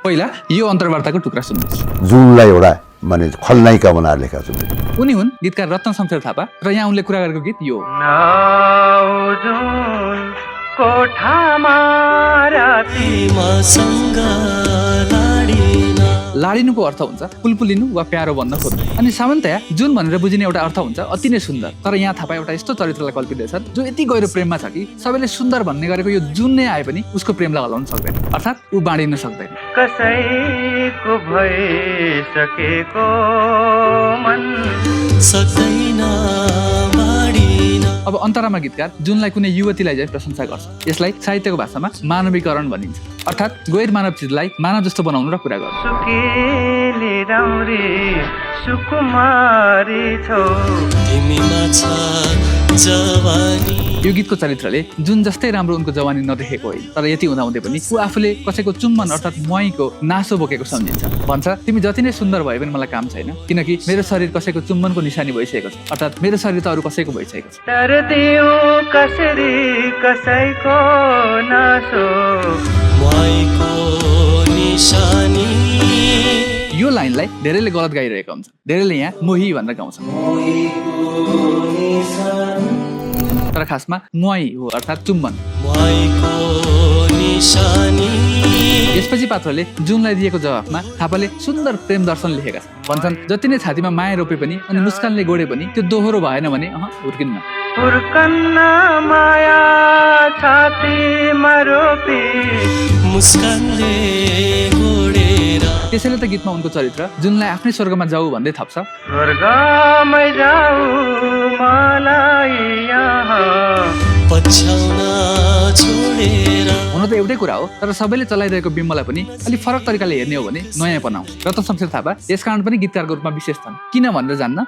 पहिला यो अन्तर्वार्ताको टुक्रा सुन्नुहोस्। जुनलाई एउटा माने खलनायिका बनाएर लेखेका छु। उनी हुन् गीतकार रत्न शमशेर थापा र यहाँ उनले कुरा गरेको गीत यो। लाडिनुको अर्थ हुन्छ पुलपुलिनु वा प्यारो भन्न खोज्नु। अनि सामान्यतया जुन भनेर बुझिने एउटा अर्थ हुन्छ अति नै सुन्दर। तर यहाँ थापा एउटा यस्तो चरित्रलाई कल्पिँदैछन् जो यति गहिरो प्रेममा छ कि सबैले सुन्दर भन्ने गरेको यो जुन नै आए पनि उसको प्रेमलाई हल्लाउन सक्दैन, अर्थात् ऊ बाँडिन सक्दैन। कसैको भइसकेको मन सक्दैन बाँडिन। अब अन्तरामा गीतकार जुनलाई कुनै युवतीलाई चाहिँ प्रशंसा गर्छ। यसलाई साहित्यको भाषामा मानवीकरण भनिन्छ, अर्थात् गैर मानव चिजलाई मानव जस्तो बनाउनु र कुरा गर्नु। सुकेली राम्री सुकुमारी छौ तिमीमा छ जवानी। यो गीतको चरित्रले जुन जस्तै राम्रो उनको जवानी नदेखेको होइन, तर यति हुँदाहुँदै पनि ऊ आफूले कसैको चुम्बन अर्थात् मुहाईको नासो बोकेको सम्झिन्छ। भन्छ तिमी जति नै सुन्दर भए पनि मलाई काम छैन, किनकि मेरो शरीर कसैको चुम्बनको निशानी भइसकेको छ, अर्थात् मेरो शरीर त अरू कसैको भइसकेको छ। तर दियो कसरी कसैको नासो मुहाईको निशानी। यो लाइनलाई धेरैले गलत गाइरहेका हुन्छ। धेरैले यहाँ मोही भनेर गाउँछ, तर खासमा मुहाई हो अर्थात् चुम्बन। यसपछि पात्रले जुनलाई दिएको जवाफमा थापाले सुन्दर प्रेम दर्शन लेखेका छन्। भन्छन् जति नै छातीमा माया रोपे पनि अनि मुस्कानले गोडे पनि त्यो दोहोरो भएन भने हुर्किन्न। हुर्कन्न माया छातीमा रोपी मुस्कानले गोडेर। त्यसैले त गीतमा उनको चरित्र जुनलाई आफ्नै स्वर्गमा जाऊ भन्दै थप्छ, स्वर्गमै जाऊ मलाई यहाँ पछ्याउन छोडेर। हुन त एउटै कुरा हो, तर सबैले चलाइरहेको बिम्बलाई पनि अलिक फरक तरिकाले हेर्ने हो भने नयाँ बनाऊ। रत्न शमशेर थापा यसकारण पनि गीतकारको रूपमा विशेष छन्। किन भनेर जान्न